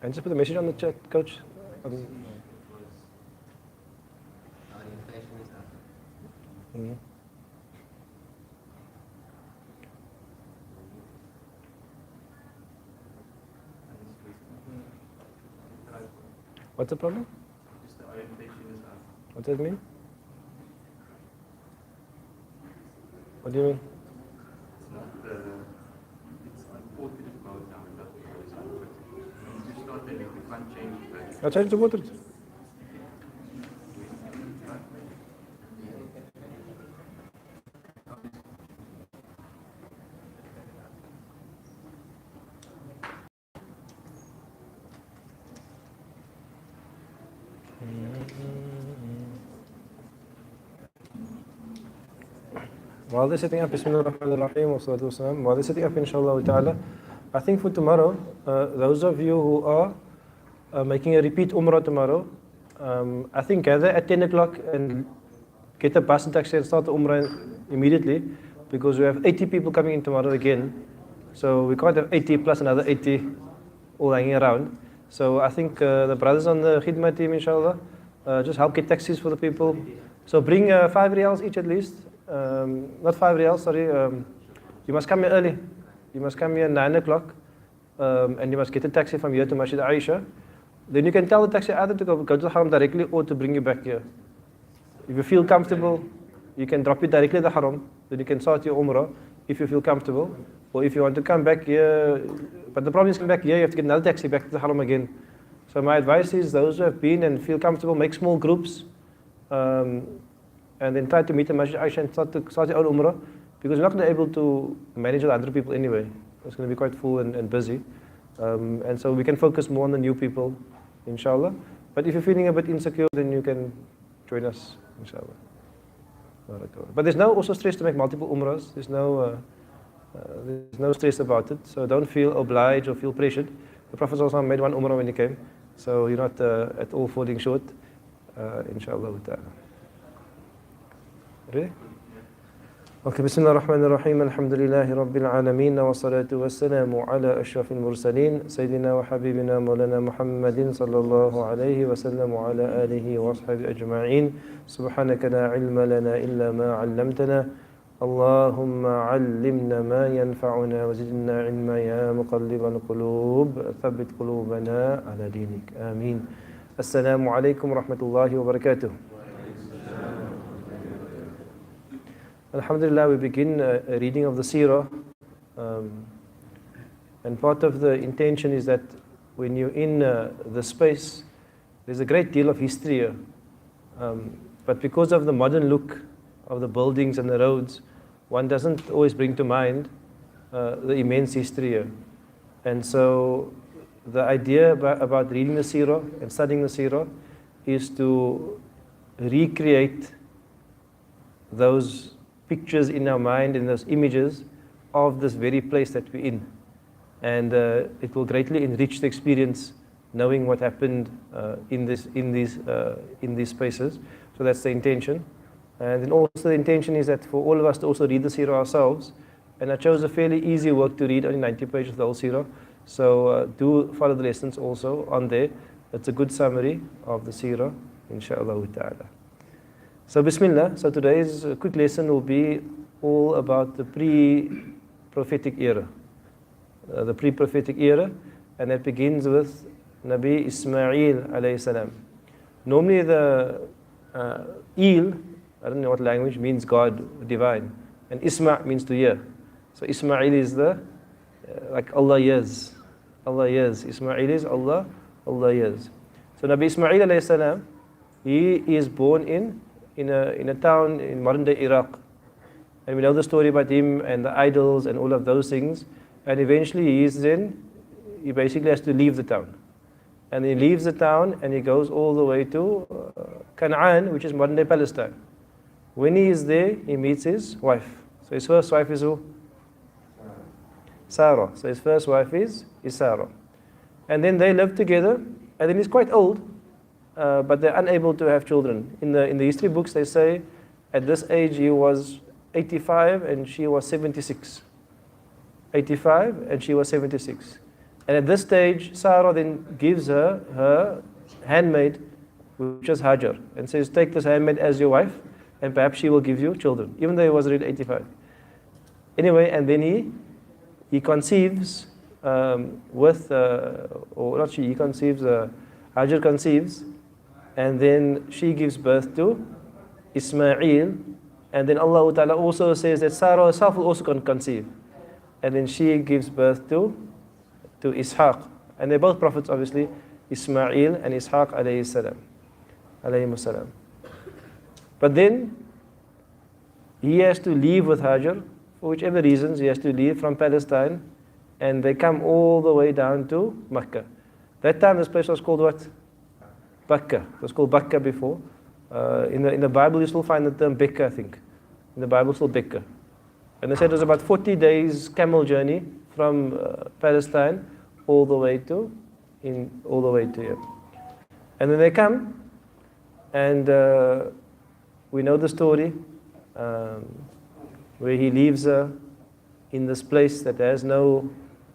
And just put the message on the chat, coach. Mm. What's the problem? What does that mean? What do you mean? I'll change the water. While they're setting up, Bismillah ar-Rahman ar-Rahim, wa salatu wasalam, while they're setting up, inshallah ta'ala, I think for tomorrow, those of you who are making a repeat Umrah tomorrow, I think gather at 10 o'clock and get a bus and taxi and start the Umrah immediately, because we have 80 people coming in tomorrow again. So we can't have 80 plus another 80 all hanging around. So I think the brothers on the Khidmah team, inshallah, just help get taxis for the people. So bring 5 riyals each at least. Not 5 riyals, sorry. You must come here early. You must come here 9 o'clock. And you must get a taxi from here to Masjid Aisha. Then you can tell the taxi either to go to the Haram directly or to bring you back here. If you feel comfortable, you can drop it directly at the Haram. Then you can start your Umrah if you feel comfortable. Or if you want to come back here, but the problem is coming back here, you have to get another taxi back to the Haram again. So my advice is those who have been and feel comfortable, make small groups. And then try to meet the Masjid Aisha and start your own Umrah. Because you're not going to be able to manage with 100 people anyway. It's going to be quite full and busy. And so we can focus more on the new people, inshallah. But if you're feeling a bit insecure, then you can join us, inshallah. But there's no also stress to make multiple Umrahs. There's no stress about it. So don't feel obliged or feel pressured. The Prophet ﷺ made one Umrah when he came. So you're not at all falling short, inshallah ta'ala. Ready? Okay, Bismillah ar-Rahman ar-Rahim, alhamdulillahi rabbil alameen, wa salatu wa salamu ala ashrafil mursaleen, Sayyidina wa Habibina Mawlana Muhammadin sallallahu alayhi wa sallam wa ala alihi wa ashabi ajma'in, subhanaka la ilma lana illa ma 'allamtana, Allahumma 'allimna ma yanfa'una wa zidna ilma ya muqallibal qulub, thabbit qulubana ala dinik, ameen. Assalamu alaykum wa rahmatullahi wa barakatuh. Alhamdulillah, we begin a reading of the Seerah, and part of the intention is that when you're in the space, there's a great deal of history here. But because of the modern look of the buildings and the roads, one doesn't always bring to mind the immense history here. And so the idea about reading the Seerah and studying the Seerah is to recreate those pictures in our mind and those images of this very place that we're in. And it will greatly enrich the experience knowing what happened in these spaces. So that's the intention. And then also the intention is that for all of us to also read the Seerah ourselves. And I chose a fairly easy work to read, only 90 pages of the whole Seerah. So do follow the lessons also on there. It's a good summary of the Seerah, inshaAllah ta'ala. So Bismillah, so today's quick lesson will be all about the pre-prophetic era. The pre-prophetic era, and that begins with Nabi Ismail alayhi salam. Normally the Il, I don't know what language, means God, divine. And Isma means to hear. So Ismail is the, like Allah hears. Allah hears. Ismail is Allah, Allah hears. So Nabi Ismail alayhi salam, he is born in a town in modern day Iraq. And we know the story about him and the idols and all of those things. And eventually he basically has to leave the town. And he leaves the town and he goes all the way to Canaan, which is modern day Palestine. When he is there, he meets his wife. So his first wife is who? Sarah. So his first wife is Sarah. And then they live together, and then he's quite old, but they're unable to have children. In the history books they say at this age he was 85 and she was 76. 85 and she was 76. And at this stage, Sarah then gives her handmaid, which is Hajar, and says, take this handmaid as your wife, and perhaps she will give you children, even though he was already 85. Anyway, and then he conceives Hajar conceives, and then she gives birth to Ismail, and then Allah Ta'ala also says that Sarah herself will also conceive, and then she gives birth to Ishaq, and they're both prophets obviously, Ismail and Ishaq alayhi salam. But then he has to leave with Hajar, for whichever reasons he has to leave from Palestine, and they come all the way down to Mecca. That time this place was called what? Bakka. It was called Bakka before. In the Bible you still find the term Bekka, I think. In the Bible still Bekka. And they said it was about 40 days camel journey from Palestine all the way to here. And then they come, and we know the story where he leaves her in this place that has no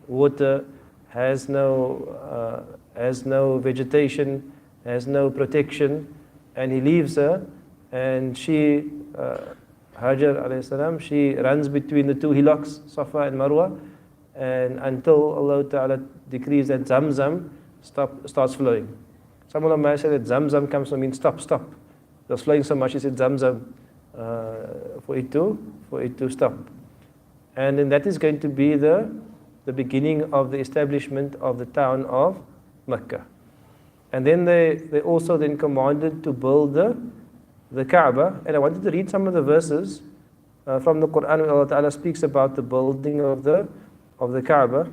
water, has no vegetation, has no protection, and he leaves her, and she, Hajar alayhi salam, she runs between the two hillocks, Safa and Marwa, and until Allah Ta'ala decrees that Zamzam starts flowing. Some ulama say that Zamzam comes from mean stop. It was flowing so much, he said Zamzam for it to stop. And then that is going to be the beginning of the establishment of the town of Mecca. And then they also then commanded to build the Kaaba. And I wanted to read some of the verses from the Quran where Allah Ta'ala speaks about the building of the Kaaba.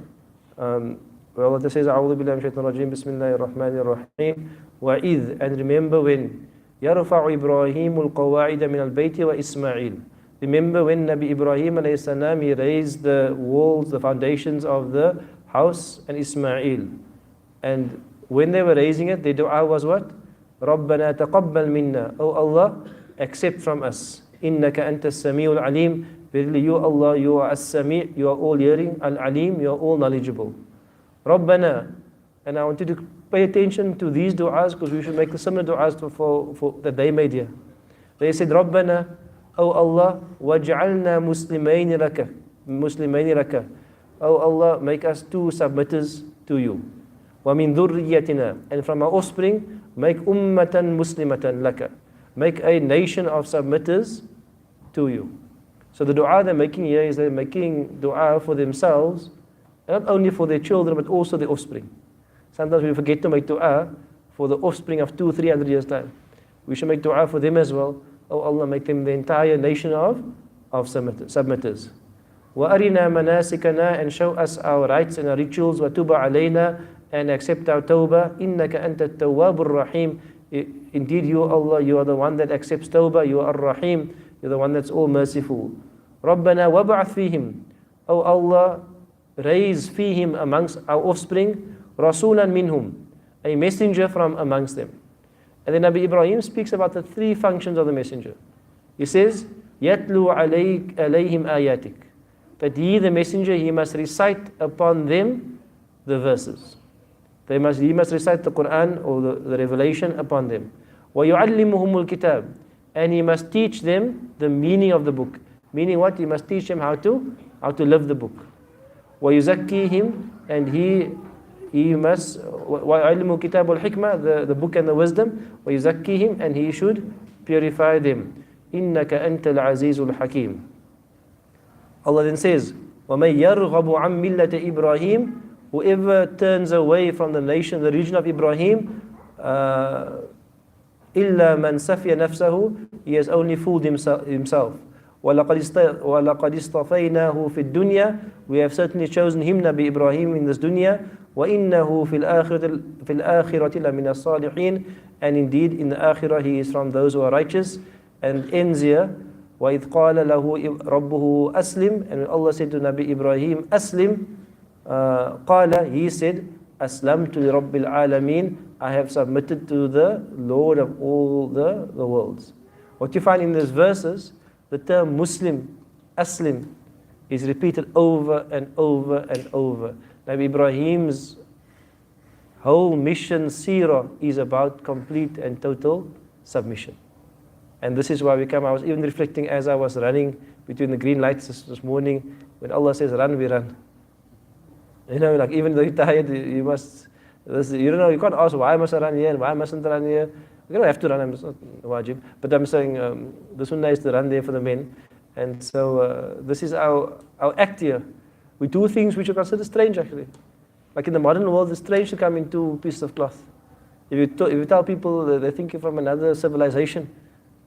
Where Allah says, A'udhu billahi min shaitanir rajim, Bismillahir Rahmanir Rahim. Wa'idh, and remember when Yarfa'u Ibrahimul qawa'ida min al-bayti wa Ismail. Remember when Nabi Ibrahim alayhi salam, he raised the walls, the foundations of the house, and Ismail. And when they were raising it, their dua was what? Rabbana taqabbal minna. Oh Allah, accept from us. Innaka antas sami'ul alim. Verily you Allah, you are as-sami', you are all hearing, al-alim, you are all knowledgeable. Rabbana. And I want you to pay attention to these du'as, because we should make the similar du'as for that they made here. They said, Rabbana, O Allah, waj'alna muslimayni laka. O Allah, make us two submitters to you. Wa min dhurriyyatina, and from our offspring, make ummatan muslimatan laka. Make a nation of submitters to you. So the dua they're making here is they're making dua for themselves, not only for their children, but also their offspring. Sometimes we forget to make dua for the offspring of 200-300 years' time. We should make dua for them as well. Oh Allah, make them the entire nation of submitters. وَأَرِنَا مَنَاسِكَنَا, and show us our rites and our rituals. وَتُبَ عَلَيْنَا, and accept our tawbah. إِنَّكَ أَنْتَ التَّوَّابُ الرَّحِيمُ. Indeed, you Allah, you are the one that accepts tawbah. You are Ar-Rahim. You're the one that's all merciful. رَبَّنَا وَبَعْثْ فِيهِمْ. Oh Allah, raise فيهم, amongst our offspring, رَسُولًا مِنْهُمْ, a messenger from amongst them. And then Nabi Ibrahim speaks about the three functions of the messenger. He says, يَتْلُو عَلَيْهِمْ آيَاتِكَ, that he, the messenger, he must recite upon them the verses. He must recite the Quran or the revelation upon them. وَيُعَلِّمُهُمُ الْكِتَابِ, and he must teach them the meaning of the book. Meaning what? He must teach them how to live the book. وَيُزَكِّيهِمْ, and he must, وَيُعَلِّمُ الْكِتَابُ الْحِكْمَةِ, the book and the wisdom. وَيُزَكِّيهِمْ, and he should purify them. إِنَّكَ أَنْتَ الْعَزِيزُ الْحَكِيمُ. Allah then says, وَمَنْ يَرْغَبُ عَنْ مِلَّةِ إِبْرَاهِيمَ, whoever turns away from the nation, the region of Ibrahim, إِلَّا مَنْ سَفِيَ نَفْسَهُ, he has only fooled himself. وَلَقَدْ اصْطَفَيْنَاهُ فِي الدُّنْيَا, we have certainly chosen him, Nabi Ibrahim, in this dunya. وَإِنَّهُ فِي الْآخِرَةِ لَمِنَ الصَّالِحِينَ, and indeed in the akhirah he is from those who are righteous. And ends here, وَإِذْ قَالَ لَهُ رَبُّهُ أَسْلِمْ, and when Allah said to Nabi Ibrahim, Aslim, قَالَ, he said, أَسْلَمْتُ لِرَبِّ الْعَالَمِينَ, I have submitted to the Lord of all the worlds. What you find in these verses, the term Muslim, Aslim, is repeated over and over and over. Nabi Ibrahim's whole mission, Seerah, is about complete and total submission. And this is why I was even reflecting as I was running between the green lights this morning, when Allah says run, we run. You know, like even though you're tired, you must, you don't know, you can't ask why must I run here and why mustn't I run here. You don't have to run, it's not wajib. But I'm saying the sunnah is to run there for the men. And so this is our act here. We do things which are considered strange actually. Like in the modern world, it's strange to come in 2 pieces of cloth. If you tell people that they think you're from another civilization,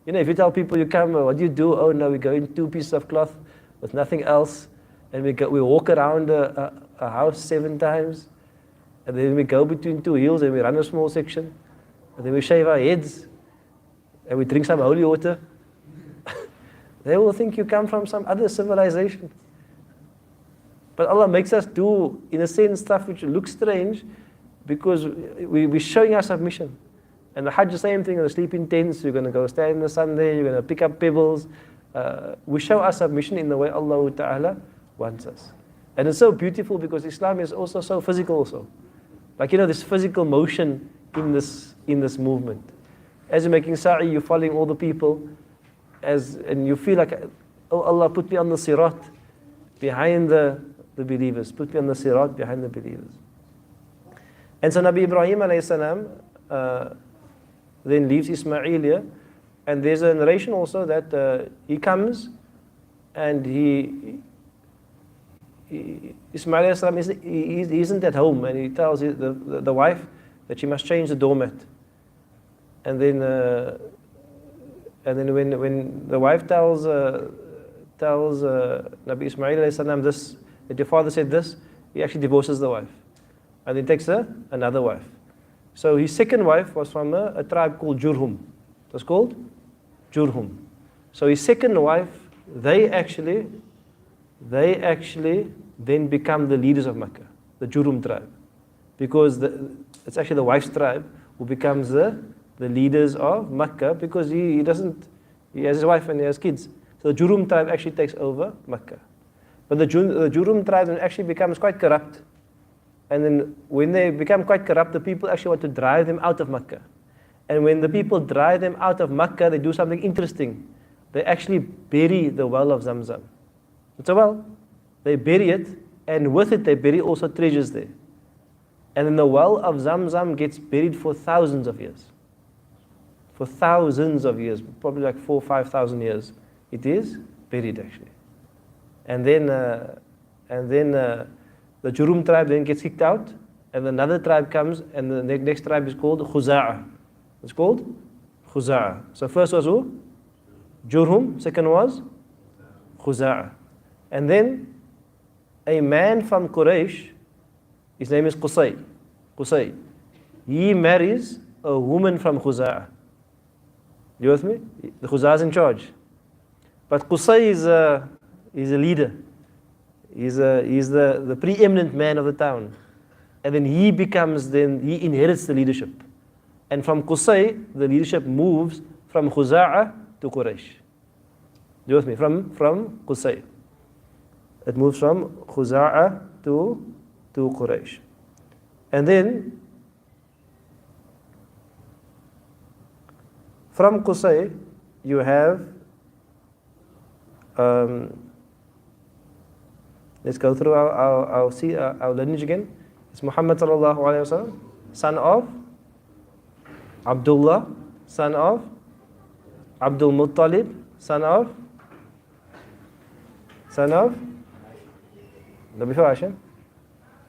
you know, if you tell people you come, what do you do? Oh no, we go in 2 pieces of cloth with nothing else, and we walk around a house 7 times, and then we go between 2 hills and we run a small section, and then we shave our heads, and we drink some holy water. They will think you come from some other civilization. But Allah makes us do, in a sense, stuff which looks strange because we're showing our submission. And the Hajj, the same thing, the sleep in tents, you're going to go stand in the sun there, you're going to pick up pebbles. We show our submission in the way Allah Ta'ala wants us. And it's so beautiful because Islam is also so physical also. Like, you know, this physical motion in this movement. As you're making sa'i, you're following all the people, and you feel like, oh Allah, put me on the sirat behind the believers. Put me on the sirat behind the believers. And so Nabi Ibrahim alayhi salam then leaves Ismail here. And there's a narration also that he comes and Ismail alayhi salam he isn't at home, and he tells the wife that she must change the doormat. And then when the wife tells Nabi Ismail alayhi salam this, that your father said this, he actually divorces the wife. And then takes another wife. So his second wife was from a tribe called Jurhum. It was called Jurhum. So his second wife, they actually then become the leaders of Mecca, the Jurhum tribe. Because it's actually the wife's tribe who becomes the leaders of Mecca, because he has his wife and he has kids. So the Jurhum tribe actually takes over Mecca. But the Jurhum tribe then actually becomes quite corrupt. And then when they become quite corrupt, the people actually want to drive them out of Mecca. And when the people drive them out of Mecca, they do something interesting. They actually bury the well of Zamzam. It's a well. They bury it, and with it they bury also treasures there. And then the well of Zamzam gets buried for thousands of years. For thousands of years, probably like 4,000 or 5,000 years, it is buried actually. And then the Jurhum tribe then gets kicked out, and another tribe comes, and the next tribe is called Khuza'ah. It's called Khuza'ah. So first was who? Jurhum. Second was Khuza'ah. And then a man from Quraysh, his name is Qusay. Qusay. He marries a woman from Khuza'ah. You with me? The Khuza'ah is in charge. But Qusay is a leader. He's the preeminent man of the town. And then he inherits the leadership. And from Qusay, the leadership moves from Khuza'ah to Quraysh. You with me? From Qusay. It moves from Khuza'ah to Quraysh. And then from Qusay, you have let's go through our lineage again. It's Muhammad sallallahu alaihi wasallam, son of Abdullah, son of Abdul Muttalib, son of no, before Hashim,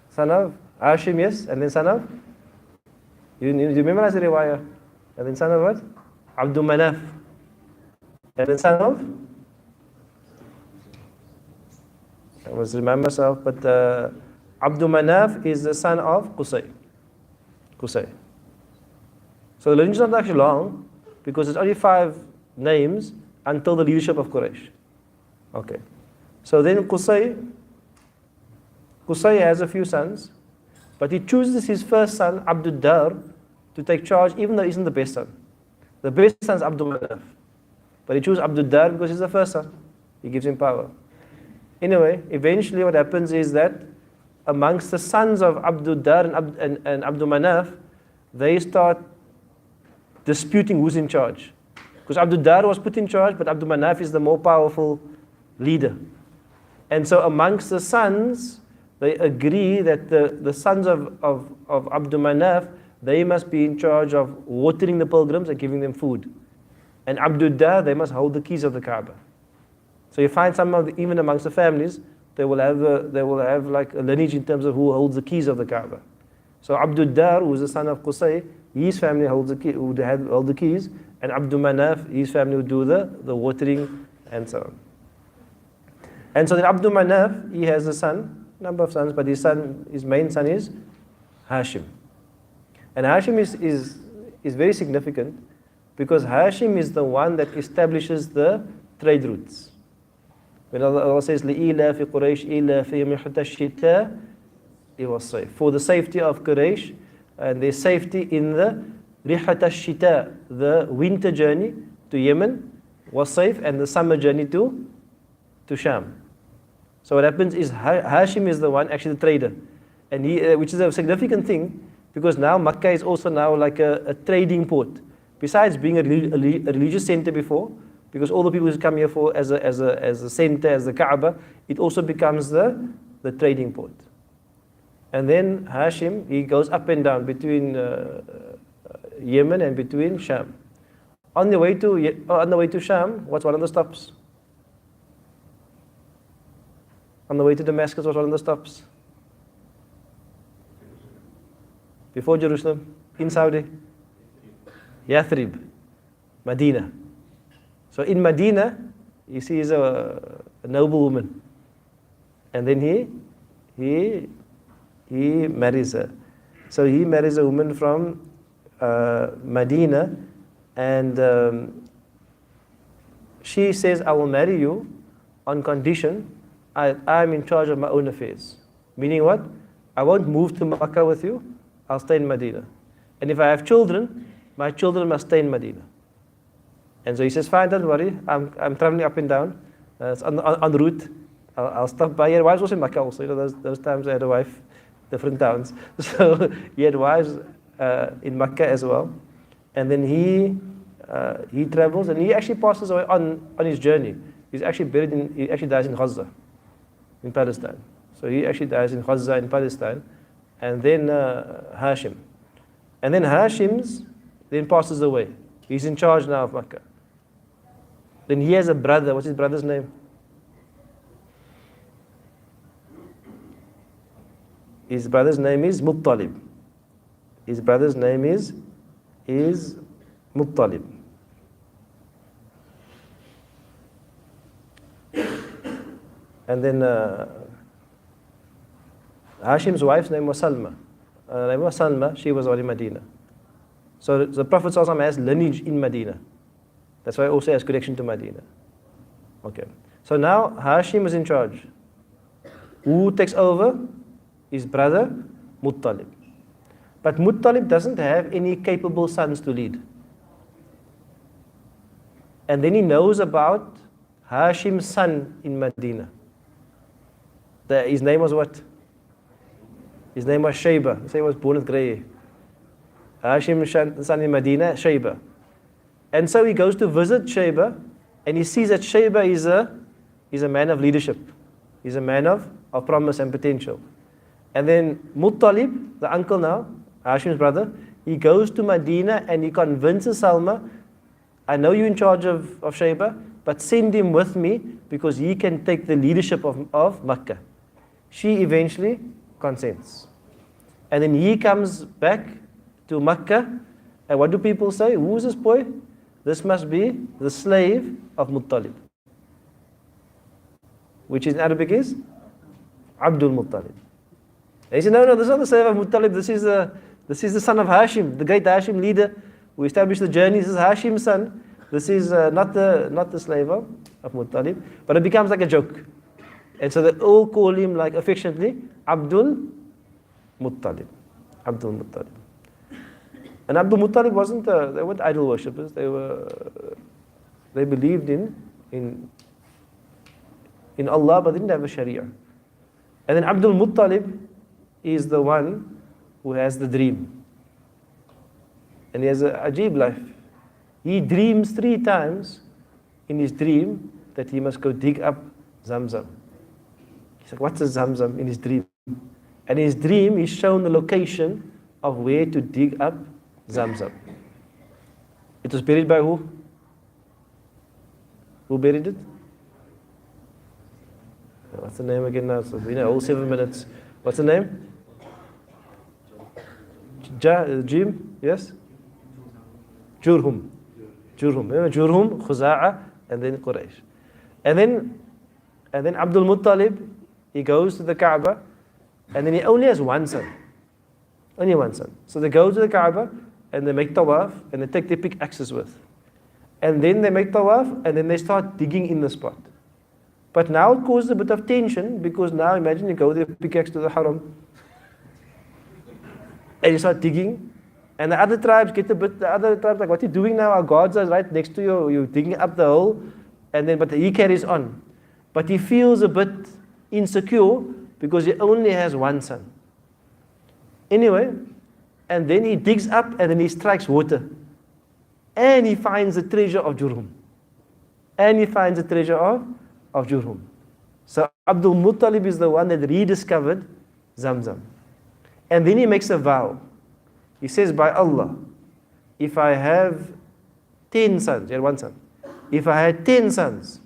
son of Hashim, yes, and then son of, you memorize the riwayah, and then son of what? Abdul Manaf, and then son of, I must remind myself, but Abdul Manaf is the son of Qusay. So the lineage is not actually long, because it's only 5 names until the leadership of Quraysh. Okay. So then Qusay has a few sons, but he chooses his first son, Abdul Dar, to take charge, even though he isn't the best son. The best son is Abdul Manaf. But he chooses Abdul Dar because he's the first son. He gives him power. Anyway, eventually what happens is that amongst the sons of Abdul Dar and Abdul Manaf, they start disputing who's in charge. Because Abdul Dar was put in charge, but Abdul Manaf is the more powerful leader. And so amongst the sons, they agree that the sons of Abdul Manaf, they must be in charge of watering the pilgrims and giving them food. And Abdul Dar, they must hold the keys of the Kaaba. So you find even amongst the families, they will have like a lineage in terms of who holds the keys of the Kaaba. So Abdul Dar, who is the son of Qusay, his family holds the key, would hold the keys, and Abdul Manaf, his family would do the watering and so on. And so then Abdul Manaf, he has a son, number of sons, but his main son is Hashim. And Hashim is very significant because Hashim is the one that establishes the trade routes. When Allah says, لِإِلَافِ قُرَيْشِ إِلَافِهِمْ رِحْلَةَ الشِّتَاءِ وَالصَّيْفِ, for the safety of Quraysh and their safety in the رِحْلَةَ الشِّتَاءِ, the winter journey to Yemen, وَالصَّيْفِ, and the summer journey to Sham. So what happens is Hashim is the one, actually the trader, and which is a significant thing because now Makkah is also now like a trading port. Besides being a religious center before, because all the people who come here for as a center, as the Kaaba, it also becomes the trading port. And then Hashim, he goes up and down between Yemen and between Sham. On the way to Sham, what's one of the stops? On the way to Damascus, what's one of the stops? Before Jerusalem, in Saudi, Yathrib, Medina. So in Medina, he sees a noble woman, and then he marries her. So he marries a woman from Medina, and she says, "I will marry you on condition I am in charge of my own affairs." Meaning what? I won't move to Makkah with you. I'll stay in Medina. And if I have children, my children must stay in Medina. And so he says, fine, don't worry. I'm traveling up and down. It's on route. I'll stop by. He had wives also in Makkah also. You know, those times I had a wife, different towns. So he had wives in Makkah as well. And then he travels, and he actually passes away on his journey. He's actually he actually dies in Gaza, in Palestine. So he actually dies in Gaza in Palestine. And then Hashim. And then Hashim's then passes away. He's in charge now of Makkah. Then he has a brother. What's his brother's name? His brother's name is Muttalib. His brother's name is Muttalib. And then Hashim's wife's name was Salma. Name was Salma. She was already in Medina. So the Prophet ﷺ has lineage in Medina. That's why he also has connection to Medina. Okay. So now Hashim is in charge. Who takes over? His brother, Muttalib. But Muttalib doesn't have any capable sons to lead. And then he knows about Hashim's son in Medina. His name was what? His name was Shayba. He was born at Grey. Hashim's son in Medina, Shayba. And so he goes to visit Shayba, and he sees that Shayba is a man of leadership. He's a man of promise and potential. And then Muttalib, the uncle now, Hashim's brother, he goes to Medina and he convinces Salma, I know you're in charge of Shayba, but send him with me because he can take the leadership of Makkah. She eventually consents. And then he comes back to Makkah, and what do people say? Who is this boy? This must be the slave of Muttalib, which in Arabic is Abdul Muttalib. And he said, no, this is not the slave of Muttalib. This is the son of Hashim, the great Hashim leader who established the journey. This is Hashim's son. This is not the slave of Muttalib. But it becomes like a joke. And so they all call him like affectionately Abdul Muttalib. Abdul Muttalib. And Abdul Muttalib they weren't idol worshippers. They believed in Allah, but they didn't have a Sharia. And then Abdul Muttalib, is the one who has the dream. And he has an ajib life. He dreams 3 times in his dream that he must go dig up Zamzam. He's like, what's a Zamzam in his dream? And in his dream, he's shown the location of where to dig up Zamzam. It was buried by who? Who buried it? What's the name again now? So we know all 7 minutes. What's the name? Jim? Yes? Jurhum. Remember Jurhum, Khuza'a, and then Quraysh. And then Abdul Muttalib, he goes to the Kaaba, and then he only has one son. Only one son. So they go to the Kaaba, and they make tawaf, and they take their pickaxes with. And then they make tawaf, and then they start digging in the spot. But now it causes a bit of tension, because now imagine you go with your pickaxe to the haram, and you start digging, and the other tribes like, what are you doing now? Our gods are right next to you, you're digging up the hole, but he carries on. But he feels a bit insecure, because he only has one son. Anyway, and then he digs up, and then he strikes water. And he finds the treasure of Jurhum. Of Jurhum. So Abdul Muttalib is the one that rediscovered Zamzam. And then he makes a vow. He says, by Allah, if I have 10 sons, he had one son. If I had 10 sons,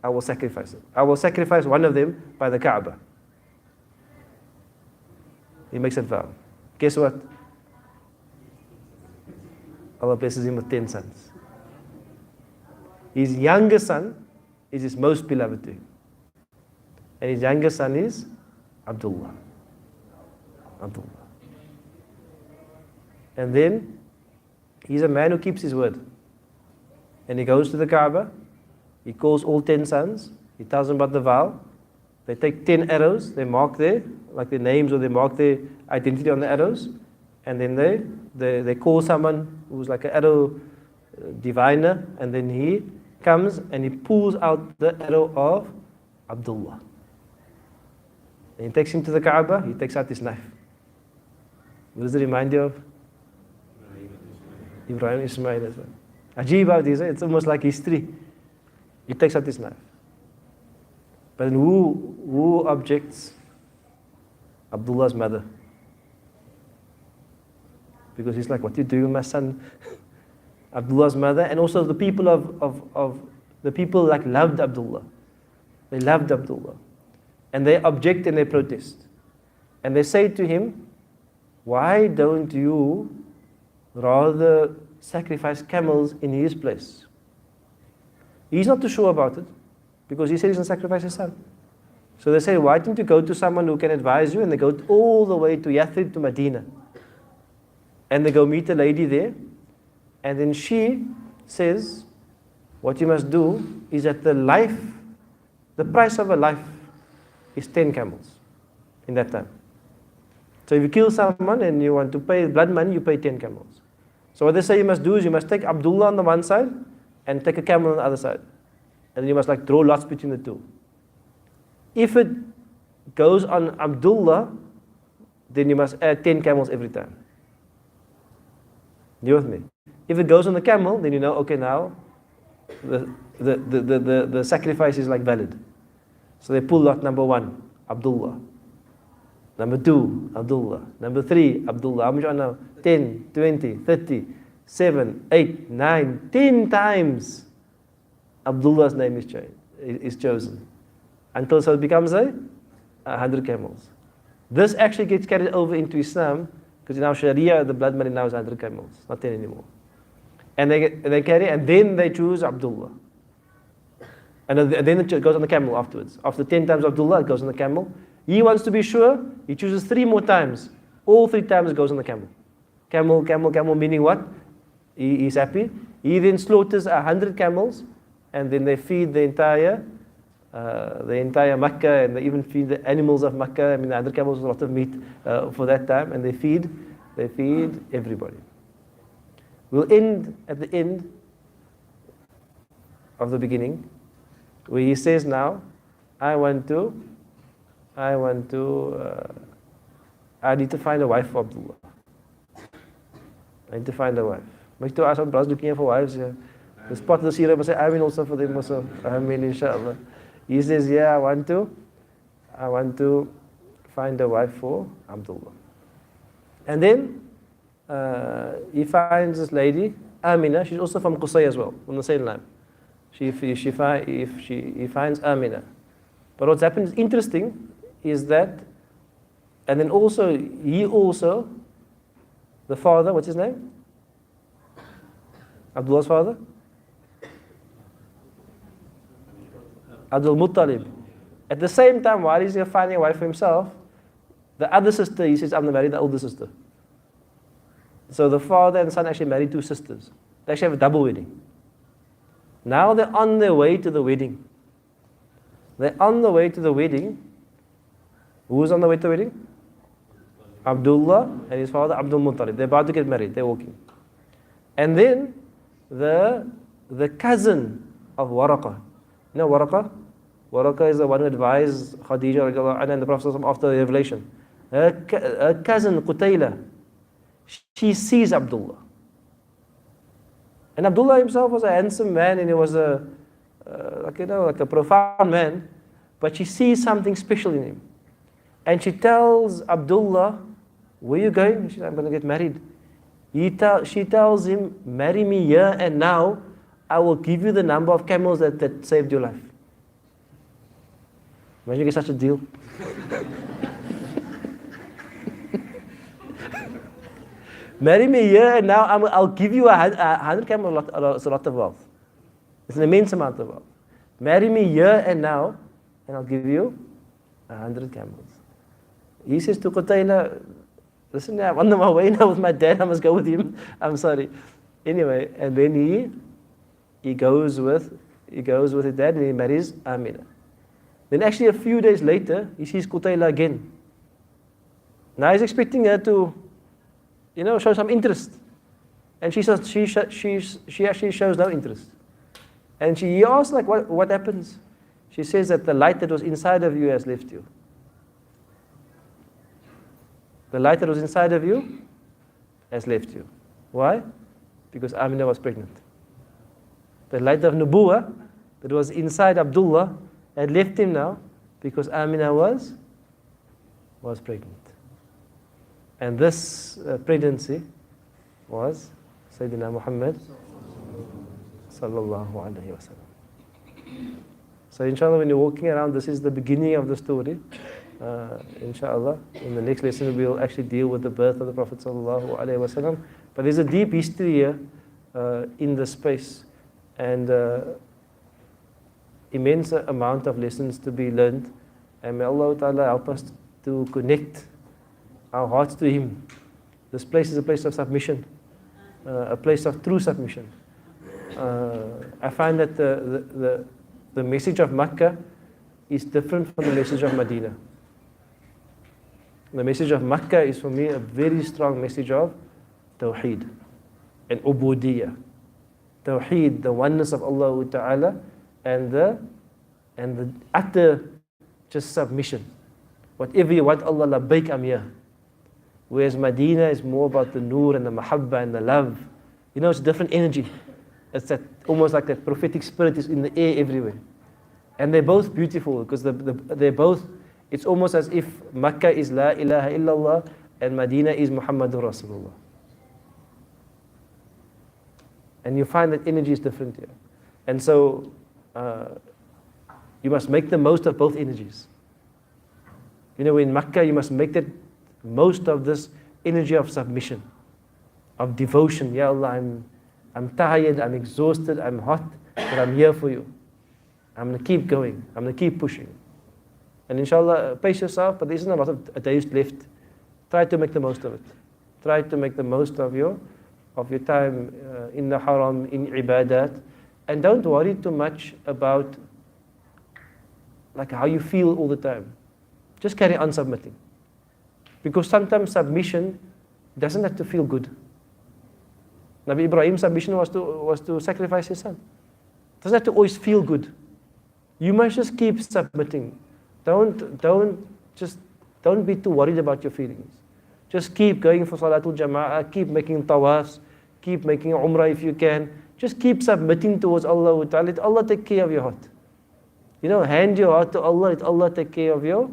I will sacrifice them. I will sacrifice one of them by the Kaaba. He makes that vow. Guess what? Allah blesses him with 10 sons. His youngest son is his most beloved to him. And his youngest son is Abdullah. And then he's a man who keeps his word. And he goes to the Kaaba, he calls all 10 sons, he tells them about the vow. They take 10 arrows, they mark their names, or they mark their identity on the arrows. And then they call someone who's like an arrow diviner, and then he comes and he pulls out the arrow of Abdullah. And he takes him to the Kaaba, he takes out his knife. What does it remind you of? Ibrahim Ismail as well. Ajib out these, it's almost like history. He takes out his knife. But then who objects? Abdullah's mother. Because he's like, what are you doing, my son? Abdullah's mother, and also the people of the people like loved Abdullah. They loved Abdullah. And they object and they protest. And they say to him, why don't you rather sacrifice camels in his place? He's not too sure about it, because he said he's going to sacrifice his son. So they say, why don't you go to someone who can advise you? And they go all the way to Yathrib, to Medina. And they go meet a lady there. And then she says, what you must do is that the price of a life is 10 camels in that time. So if you kill someone and you want to pay blood money, you pay 10 camels. So what they say you must do is you must take Abdullah on the one side and take a camel on the other side. And then you must draw lots between the two. If it goes on Abdullah, then you must add 10 camels every time. You with me? If it goes on the camel, then you know, okay, now the sacrifice is valid. So they pull lot number 1, Abdullah. Number 2, Abdullah. Number 3, Abdullah. How much are now? 10, 20, 30, 7, 8, 9, 10 times Abdullah's name is chosen. Until so it becomes 100 camels. This actually gets carried over into Islam, because now Sharia, the blood money now is 100 camels, not 10 anymore. And they carry, and then they choose Abdullah. And then it goes on the camel afterwards. After 10 times Abdullah, it goes on the camel. He wants to be sure, he chooses 3 more times. All 3 times it goes on the camel. Camel, camel, camel, meaning what? He's happy. He then slaughters 100 camels, and then they feed the entire Makkah, and they even feed the animals of Makkah. I mean, the 100 camels was a lot of meat for that time, and they feed everybody. We'll end at the end of the beginning, where he says now, I want to I need to find a wife for Abdullah. I need to find a wife. Make to ask some brothers looking for wives here. The spot of the Seerah must say, I mean also for them also. I mean, inshallah. He says, yeah, I want to find a wife for Abdullah. And then he finds this lady, Amina. She's also from Qusay as well, from the same line. He finds Amina. But what's happened is interesting is that, and then also, the father, what's his name? Abdullah's father? Abdul Muttalib. At the same time, while he's finding a wife for himself, the other sister, he says, I'm going to marry the older sister. So the father and son actually married two sisters. They actually have a double wedding. Now they're on their way to the wedding. They're on the way to the wedding. Who's on the way to the wedding? Abdullah and his father, Abdul Muttalib. They're about to get married. They're walking. And then the cousin of Waraqah. You know Waraqah? Waraqah is the one who advised Khadija and the Prophet after the revelation. Her cousin Qutayla, she sees Abdullah. And Abdullah himself was a handsome man, and he was like a profound man, but she sees something special in him. And she tells Abdullah, where are you going? She said, I'm going to get married. She tells him, marry me here and now, I will give you the number of camels that saved your life. Imagine you get such a deal. Marry me here and now, I'll give you 100 camels. It's a lot of wealth. It's an immense amount of wealth. Marry me here and now, and I'll give you 100 camels. He says to Qutayla, listen, I'm on my way now with my dad, I must go with him. I'm sorry. Anyway, and then he goes with his dad and he marries Amina. Then actually a few days later, he sees Qutayla again. Now he's expecting her to, show some interest. And she actually shows no interest. And he asks, like, what happens? She says that the light that was inside of you has left you. The light that was inside of you has left you. Why? Because Amina was pregnant. The light of Nubuwah that was inside Abdullah had left him now because Amina was pregnant. And this pregnancy was Sayyidina Muhammad sallallahu alaihi wasallam. So inshallah, when you're walking around, this is the beginning of the story. Inshallah, in the next lesson we'll actually deal with the birth of the Prophet sallallahu alaihi wasallam. But there's a deep history here in the space, and immense amount of lessons to be learned. And may Allah Ta'ala help us to connect our hearts to Him. This place is a place of submission, a place of true submission. I find that the message of Makkah is different from the message of Medina. The message of Makkah is for me a very strong message of Tawheed and Ubudiyyah. Tawheed, the oneness of Allah Ta'ala, and the utter just submission. Whatever you want, Allah, labbaik, I'm here. Whereas Medina is more about the nur and the mahabba and the love. It's a different energy. It's that almost like that prophetic spirit is in the air everywhere. And they're both beautiful because they're both, it's almost as if Makkah is La ilaha illallah and Medina is Muhammadur Rasulullah. And you find that energy is different here. And so you must make the most of both energies. In Makkah you must make the most of this energy of submission, of devotion. Ya Allah, I'm tired, I'm exhausted, I'm hot, but I'm here for you. I'm going to keep going. I'm going to keep pushing. And inshallah, pace yourself, but there isn't a lot of days left. Try to make the most of it. Try to make the most of your time in the haram, in ibadat. And don't worry too much about like how you feel all the time. Just carry on submitting. Because sometimes submission doesn't have to feel good. Nabi Ibrahim's submission was to sacrifice his son. It doesn't have to always feel good. You must just keep submitting. Don't be too worried about your feelings. Just keep going for Salatul Jama'ah, keep making tawafs, keep making Umrah if you can. Just keep submitting towards Allah Ta'ala. Let Allah take care of your heart. Hand your heart to Allah, let Allah take care of your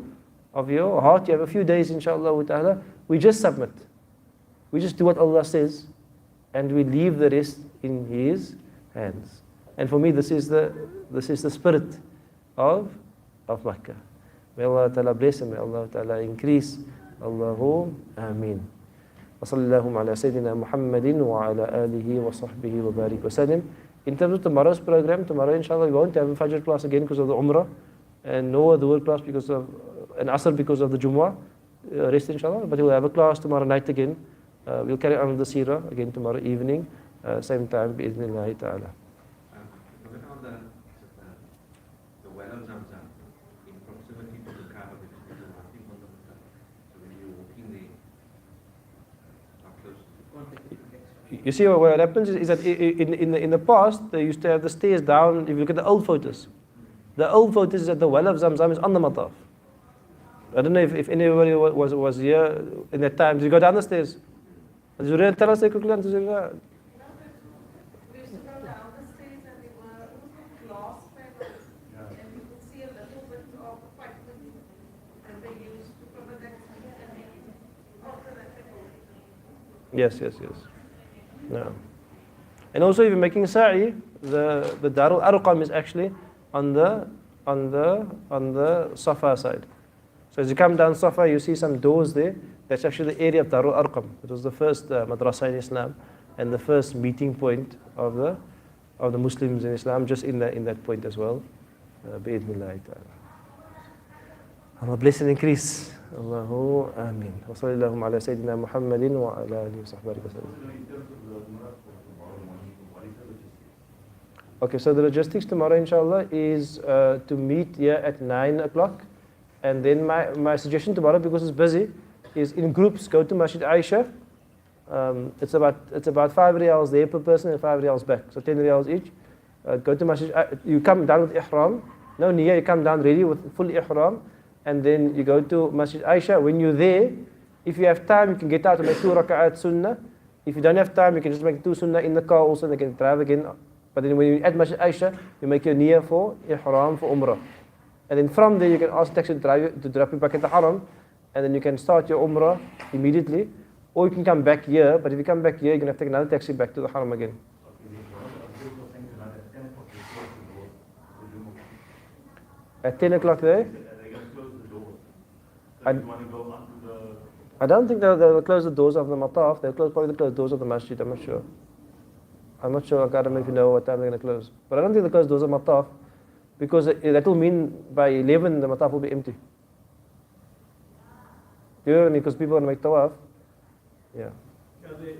heart. You have a few days, inshallah ta'ala. We just submit. We just do what Allah says, and we leave the rest in His hands. And for me, this is the spirit of Makkah. May Allah Ta'ala bless and may Allah Ta'ala increase. Allahu Ameen. وصلى اللهم على سيدنا محمد وعلى آله وصحبه وبارك وسلم. In terms of tomorrow's program, tomorrow inshallah we won't have a Fajr class again because of the Umrah, and no Dhuhr class because of an Asr because of the Jumu'ah. Rest inshallah, but we'll have a class tomorrow night again. We'll carry on with the Seerah again tomorrow evening, same time, bi'idhnillahi ta'ala. On the well of Zamzam, in proximity to the Kaaba, because there's nothing on the Mutah. So when you're walking there, not close to You see what happens is that in the past they used to have the stairs down. If you look at the old photos, is that the well of Zamzam is on the mataf. I don't know if anybody was here in that time. Did you go down the stairs? Did you really tell us quickly? We used to go down the stairs and they were glass panels, and you could see a little bit of the pipe that they used to cover that, and then after that they go. Yes. No. And also, if you're making sa'i, the Darul Arqam is actually on the Safa side. So as you come down Safa, you see some doors there. That's actually the area of Darul Arqam. It was the first madrasa in Islam and the first meeting point of the Muslims in Islam, just in that point as well. Bi'idhnillahi ta'ala. Allah bless and increase. Allahu Ameen. Wa sallallahu ala Sayyidina Muhammadin wa ala alihi wa sahbihi wa sallam. Okay, so the logistics tomorrow, inshallah, is to meet here at 9 o'clock. And then my suggestion tomorrow, because it's busy, is in groups, go to Masjid Aisha. It's about 5 riyals there per person and 5 riyals back. So 10 riyals each. Go to Masjid you come down with ihram. No niyyah, you come down ready with full ihram. And then you go to Masjid Aisha. When you're there, if you have time, you can get out and make 2 raka'at sunnah. If you don't have time, you can just make 2 sunnah in the car also, and you can drive again. But then when you're at Masjid Aisha, you make your niyyah for ihram, for Umrah. And then from there, you can ask the taxi to drop you back at the Haram. And then you can start your Umrah immediately. Or you can come back here. But if you come back here, you're going to have to take another taxi back to the Haram again. At 10 o'clock there? I don't think they'll close the doors of the mataf. They'll probably close the doors of the masjid. I'm not sure. I don't know if you know what time they're going to close. But I don't think they'll close the doors of mataf, because that will mean by 11 the mataf will be empty. Do you know what I mean? Because people want to make tawaf. Yeah. Yeah, the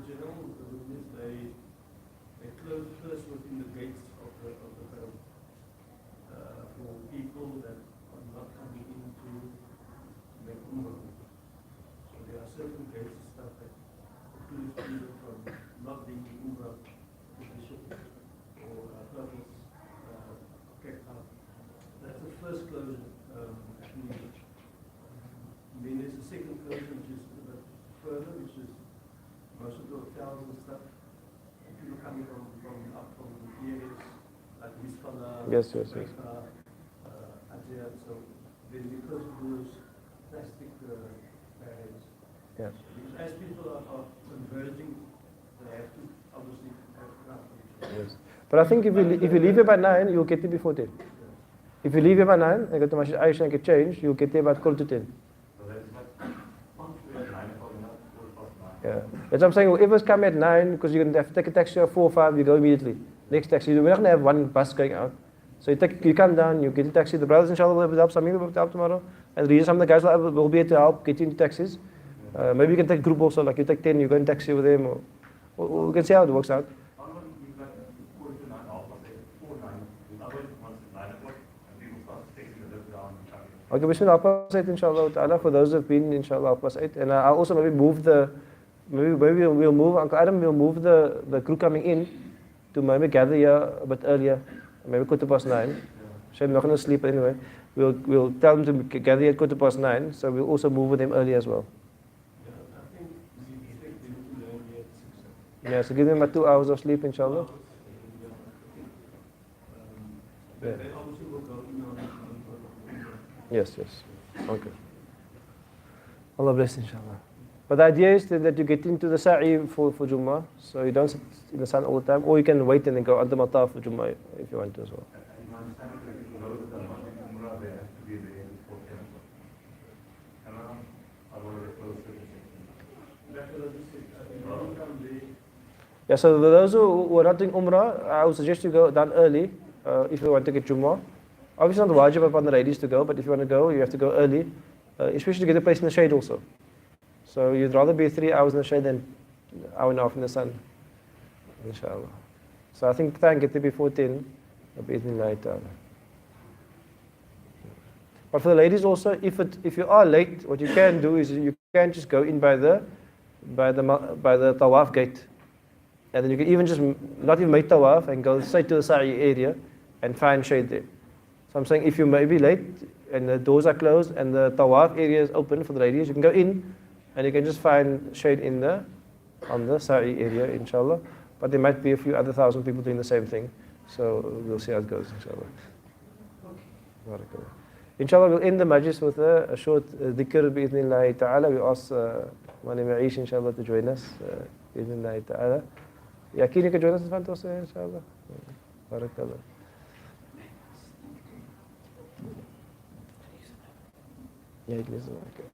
general rule is they close first within the gates of the home for people that are not coming in to make Umrah. So there are certain gates and stuff that precludes people from not being in Umrah position or purpose kept up. That's the first closure. Then there's a second closure which is a bit further, which is most of the hotels and stuff. And people coming from the areas like Misfala, Yes. Ajay. So then because of those plastic barriers, Yes. because as people are converging, they have to obviously have ground. Yes. But I think if you leave here by 9, you'll get there before 10. If you leave here by 9 and go to Masjid Aisha and get changed, you'll get there by 10:15. Yeah. That's what I'm saying. Whoever's come at 9, because you're going to have to take a taxi at 4 or 5, you go immediately. Next taxi. We're not going to have one bus going out. So you come down, you get a taxi. The brothers, inshallah, will help. Some will help tomorrow. And some of the guys will be here to help get you into taxis. Maybe you can take a group also, like you take 10, you go in taxi with them. Or we can see how it works out. Okay, we should 8:30 inshallah ta'ala for those who have been inshallah 8:30. And I'll also maybe move maybe we'll move, Uncle Adam will move the crew coming in to maybe gather here a bit earlier, maybe 9:15. Shame not going to sleep anyway. We'll tell them to gather here at 9:15, so we'll also move with them early as well. Yeah, so give them about 2 hours of sleep, inshallah. Yeah. They obviously will go in on Yes, yes. Okay. Allah bless, inshallah. But the idea is that you get into the sa'i for Jummah, so you don't sit in the sun all the time, or you can wait and then go under mataf for Jummah if you want to as well. Yeah, so for those who are not doing Umrah, I would suggest you go down early if you want to get Jummah. Obviously not wajib upon the ladies to go, but if you want to go, you have to go early, especially to get a place in the shade also. So you'd rather be 3 hours in the shade than an hour and a half in the sun, inshallah. So I think try and get there before 10, bi'idhnillahi ta'ala. But for the ladies also, if you are late, what you can do is you can just go in by the tawaf gate, and then you can even just not even make tawaf and go straight to the sa'i area and find shade there. So I'm saying if you may be late and the doors are closed and the tawaf area is open for the ladies, you can go in and you can just find shade on the sa'i area, inshallah. But there might be a few other thousand people doing the same thing, so we'll see how it goes, inshallah. Barakallah. Inshallah, we'll end the majlis with a short dhikr, bi'idhnillahi ta'ala. We ask Mani Ma'ish, inshallah, to join us, bi'idhnillahi ta'ala. Yaqeen, you can join us in front also, inshallah. Barakallah. Yeah, it is. Okay.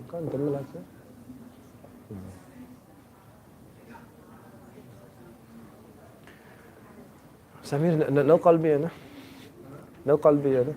Kan tengah lah sah. Samir, no qalbi ana. No qalbi ana.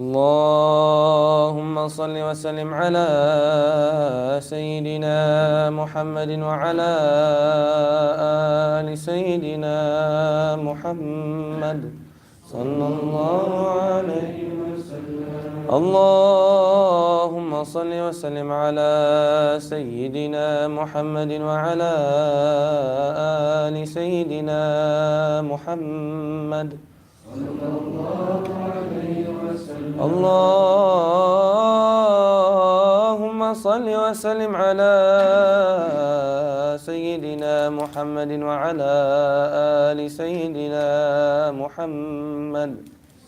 اللهم صل وسلم على سيدنا محمد وعلى آل سيدنا محمد صلى الله عليه وسلم. اللهم صل وسلم على سيدنا محمد وعلى آل سيدنا محمد صلى الله عليه وسلم. اللهم صل وسلم على سيدنا محمد وعلى آل سيدنا محمد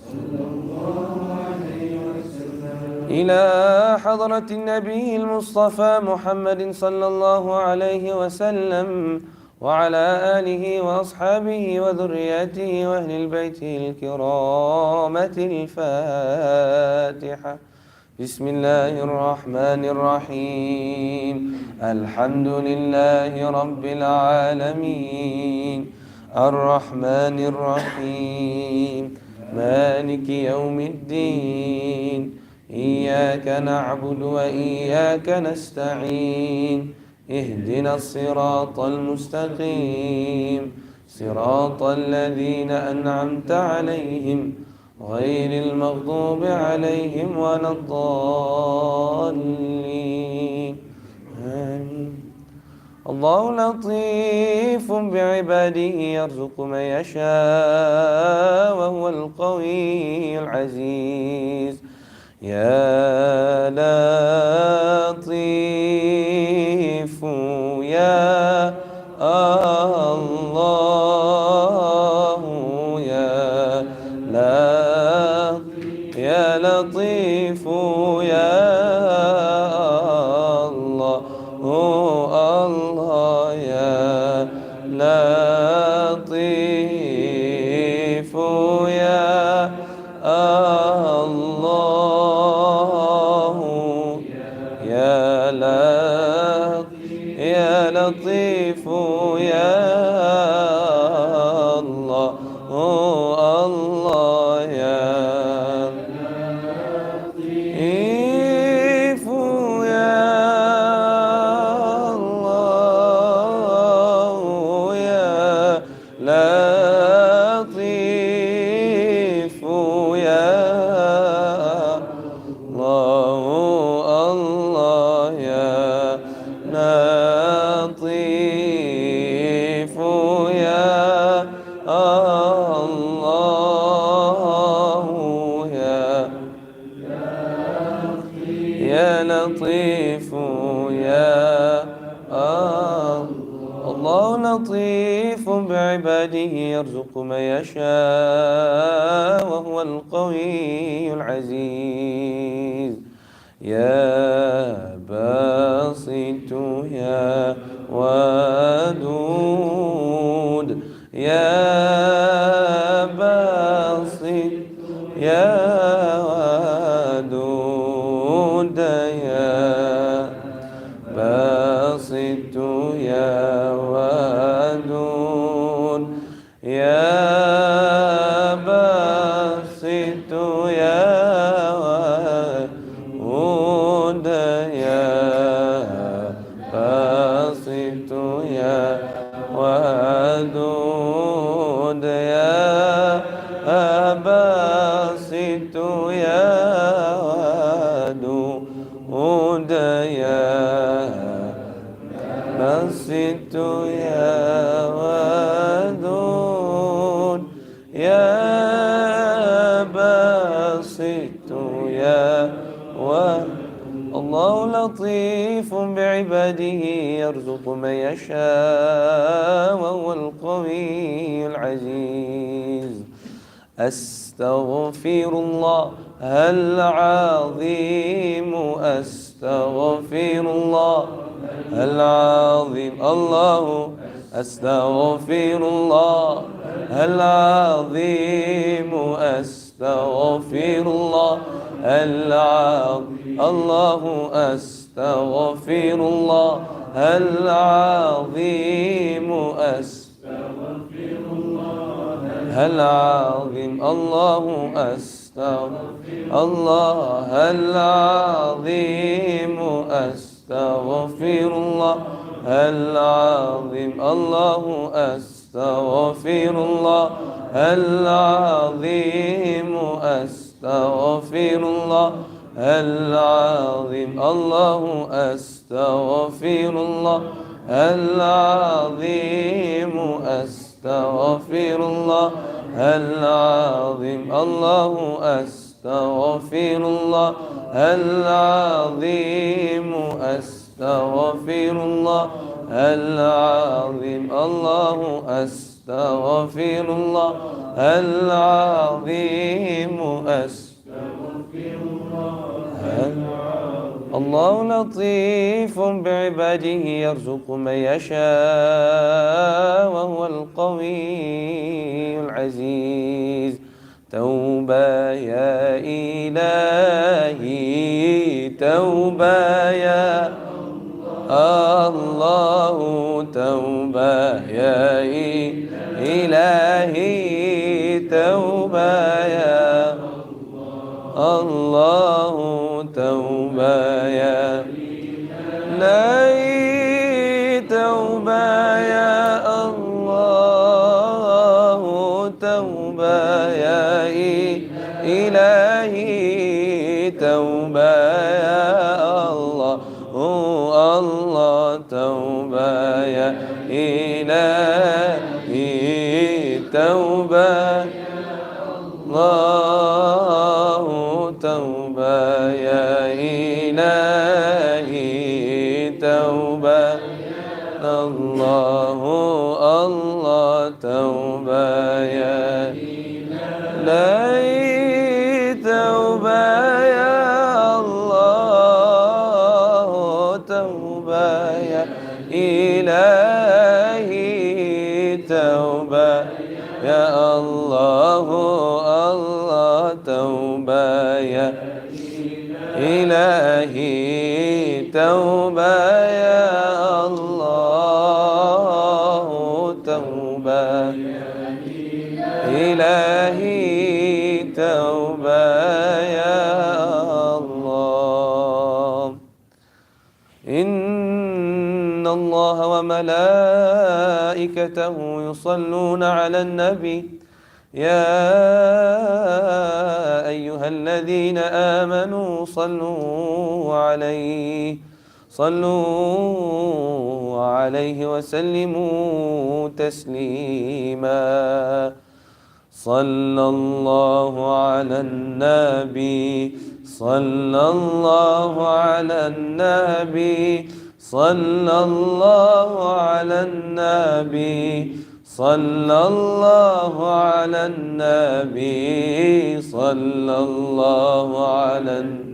صلى الله عليه وسلم. إلى حضرة النبي المصطفى محمد صلى الله عليه وسلم وعلى آله وأصحابه وذرياته وأهل البيت الكرامة. الفاتحة. بسم الله الرحمن الرحيم. الحمد لله رب العالمين الرحمن الرحيم مالك يوم الدين. إياك نعبد وإياك نستعين. اهدنا الصراط المستقيم صراط الذين أنعمت عليهم غير المغضوب عليهم ولا الضالين. آمين. الله لطيف بعباده يرزق من يشاء وهو القوي العزيز. يا لطيف يا الله يا لطيف يا الله الله يا لطيف يا الله يا لطيف يا الله الله يا لطيف يا الله يا لطيف يا الله الله يا لطيف يا الله يا لطيف يا الله لطيف بعباده يرزق من يشاء وهو القوي العزيز يا باسط يا ودود يا باسط يا ودود يا باسط يا ودود يا باسط يا ودود يا باسط يا ودود يا باسط يا ودود يا باسط يا ودود يا باسط يا الله لطيف بعباده يرزق من يشاء وهو القوي العزيز أستغفر الله العظيم أستغفر الله العظيم الله أستغفر الله العظيم أستغفر الله العظيم الله أستغفر الله العظيم أستغفر الله العظيم الله أستغفر الله العظيم أستغفر الله العظيم الله أستغفر الله العظيم أستغفر الله العظيم الله أستغفر الله العظيم أستغفر الله العظيم الله أستغفر الله العظيم أستغفر الله العظيم الله أستغفر الله العظيم أستغفر الله لطيف بعباده يرزق من يشاء وهو القوي العزيز توبة يا إلهي توبة يا الله توبة يا إلهي توبة يا الله توبة يا إلهي توبة يا الله توبة يا إلهي توبة يا الله الله توبة يا إلهي توبة الله توبة توبة يا الله الله توبة يا إلهي توبة يا الله توبة إلهي توبة يا الله إن الله وملائكته يصلون على النبي يا أيها الذين آمنوا صلوا عليه وسلموا تسليما صلى الله على النبي صلى الله على النبي صلى الله على النبي صلى الله على النبي صلى الله على النبي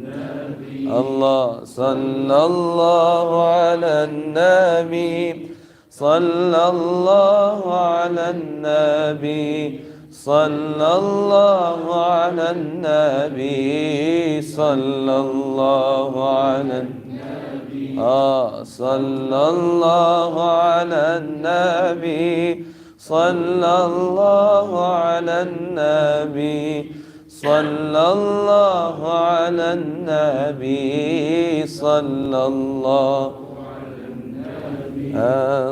الله صلى الله على النبي صلى الله على النبي صلى الله على النبي صلى الله على النبي صلى الله على النبي صلى الله على النبي صلى الله على النبي صلى الله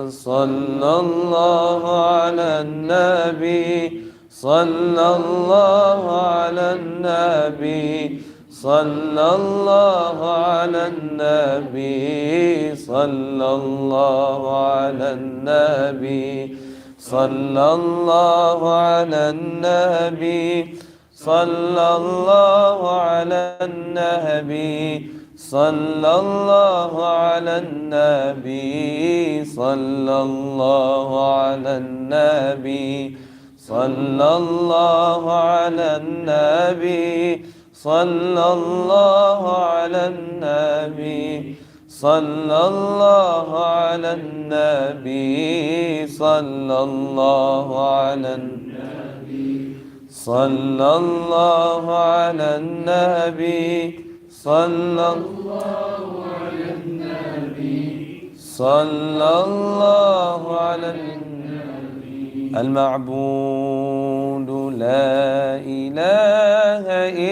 صلى الله على النبي صلى الله على النبي صلى الله على النبي صلى الله على النبي صلى الله على النبي صلى الله على النبي صلى الله على النبي صلى الله على النبي صلى الله على النبي صلى الله على النبي صلى الله على النبي صلى الله على النبي صلى الله على النبي صلى الله على النبي صلى الله على النبي المعبود لا إله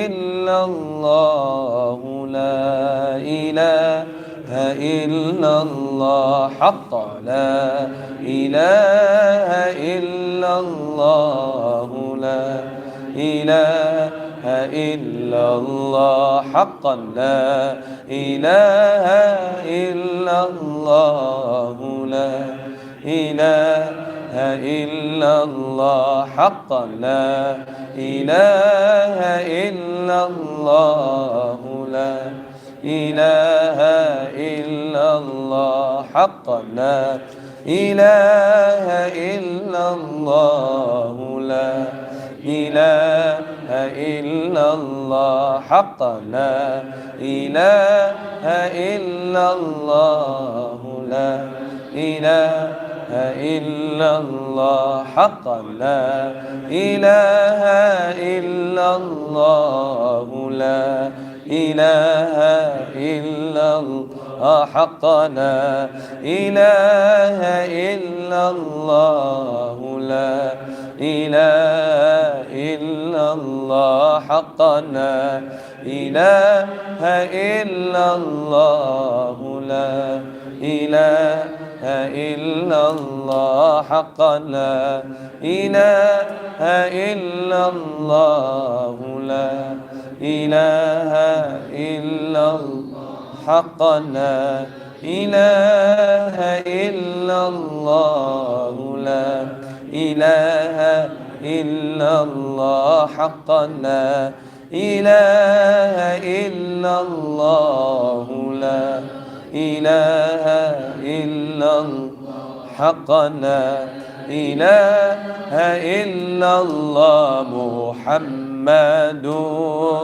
إلا الله لا إله إلا الله حق لا إله إلا الله لا إله إلا الله حقا لا إله إلا الله لا إله إلا الله حقا لا إله إلا الله لا إله إلا الله حقا لا إله إلا الله لا إله إلا الله حقا لا إله إلا الله لا إله إلا الله حقا لا إله إلا الله لا إله إلا الله حقا لا إله إلا الله لا إله إلا الله حقا لا إله إلا الله لا إله إلا الله حقا لا إله إلا الله لا إله إلا الله حقا لا إله إلا الله لا إله إلا الله حقا لا إله إلا الله لا إله إلا الله حقا لا إله إلا الله محمد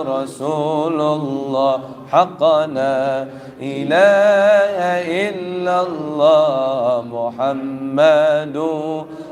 رسول الله حقا لا إله إلا الله محمد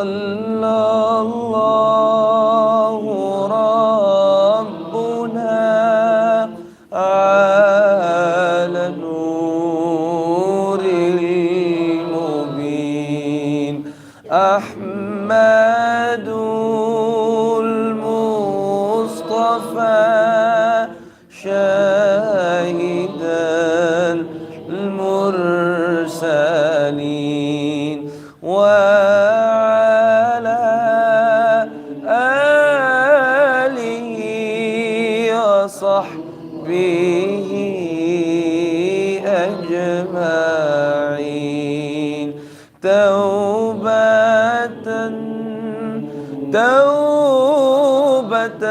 صلى الله ربنا على النور المبين أحمد المصطفى شاهد المرسلين وعلى آله وصحبه أجمعين توبة توبة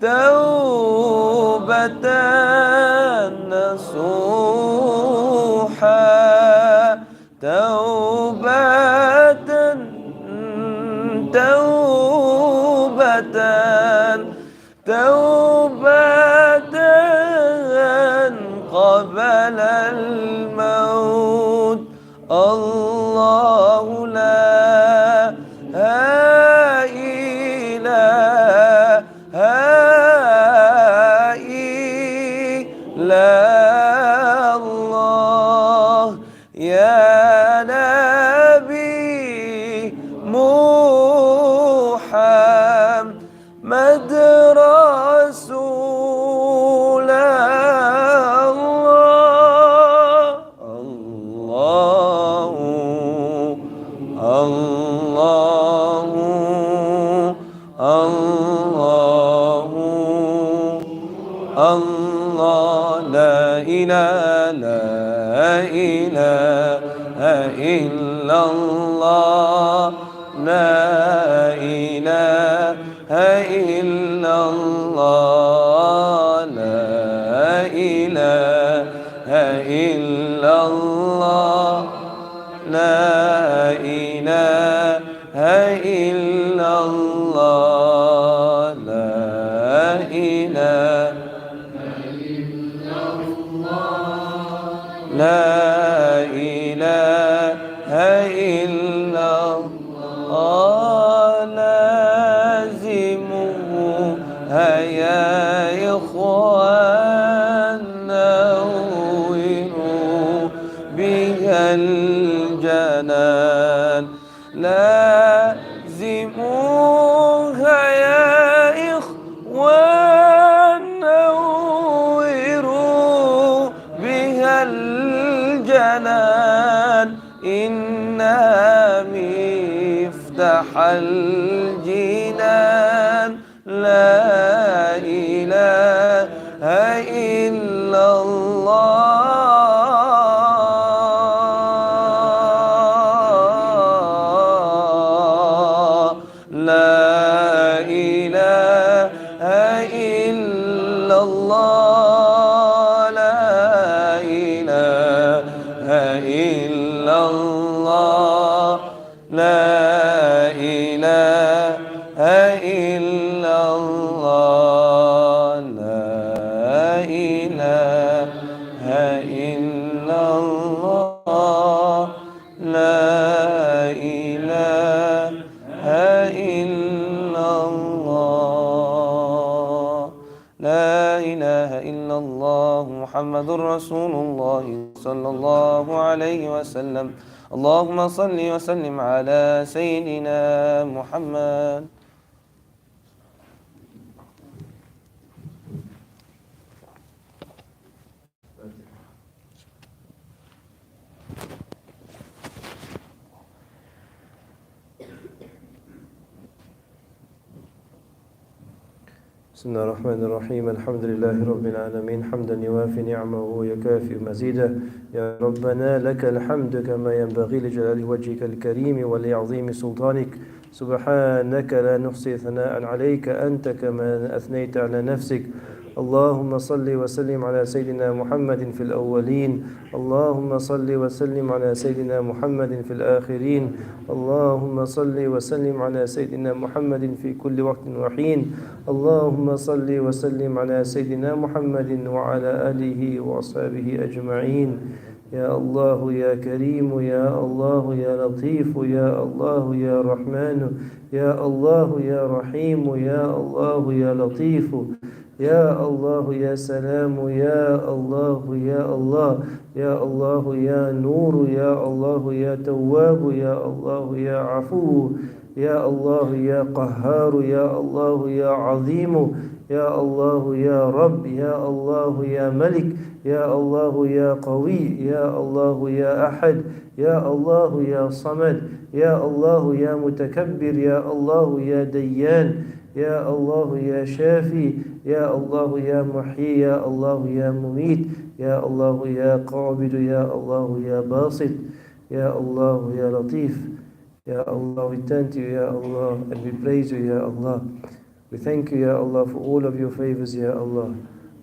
توبة نصوحا توبة توبة توبة قبل الموت الله لا إله إلا الله يا نبي محمد رسول الله الله الله الله الله لا إله إلا الله لا إله إلا الله لا إله إلا الله لا إله إلا الله لا إله لا إله إلا الله لازمه يا إخوان نوروا بها الجنان لازموها يا إخوان نوروا بها الجنان إنها مفتاح الجنان لا إله إلا الله لا إله إلا الله لا إله إلا الله لا إله إلا الله لا إله إلا الله لا إله إلا الله لا إله إلا الله محمد رسول الله صلى الله عليه وسلم اللهم صل وسلم على سيدنا محمد بسم الله الرحمن الرحيم الحمد لله رب العالمين حمدا يوافي نعمه ويكافئ مزيده يا ربنا لك الحمد كما ينبغي لجلال وجهك الكريم ولعظيم سلطانك سبحانك لا نحصي ثناء عليك أنت كما أثنيت على نفسك اللهم صل وسلم على سيدنا محمد في الأولين اللهم صل وسلم على سيدنا محمد في الآخرين اللهم صل وسلم على سيدنا محمد في كل وقت وحين اللهم صل وسلم على سيدنا محمد وعلى آله وأصحابه أجمعين Ya Allah, Ya Kareem, Ya Allah, Ya Latif, Ya Allah, Ya Rahman, Ya Allah, Ya Rahim, Ya Allah, Ya Latif, Ya Allah, Ya Salam, Ya Allah, Ya Allah, Ya Allah, Ya Noor, Ya Allah, Ya Tawwab, Ya Allah, Ya Afu, Ya Allah, Ya Qahhar, Ya Allah, Ya Azim, Ya Allah, Ya Rabb, Ya Allah, Ya Malik, Ya Allah, Ya Qawi, Ya Allah, Ya Ahad, Ya Allah, Ya Samad, Ya Allah, Ya Mutakabbir, Ya Allah, Ya Dayyan, Ya Allah, Ya Shafi, Ya Allah, Ya Muhyi, Ya Allah, Ya Mumit, Ya Allah, Ya Qabid, Ya Allah, Ya Basit, Ya Allah, Ya Latif. Ya Allah, we turn to you, Ya Allah, and we praise you, Ya Allah. We thank you, Ya Allah, for all of your favors, Ya Allah.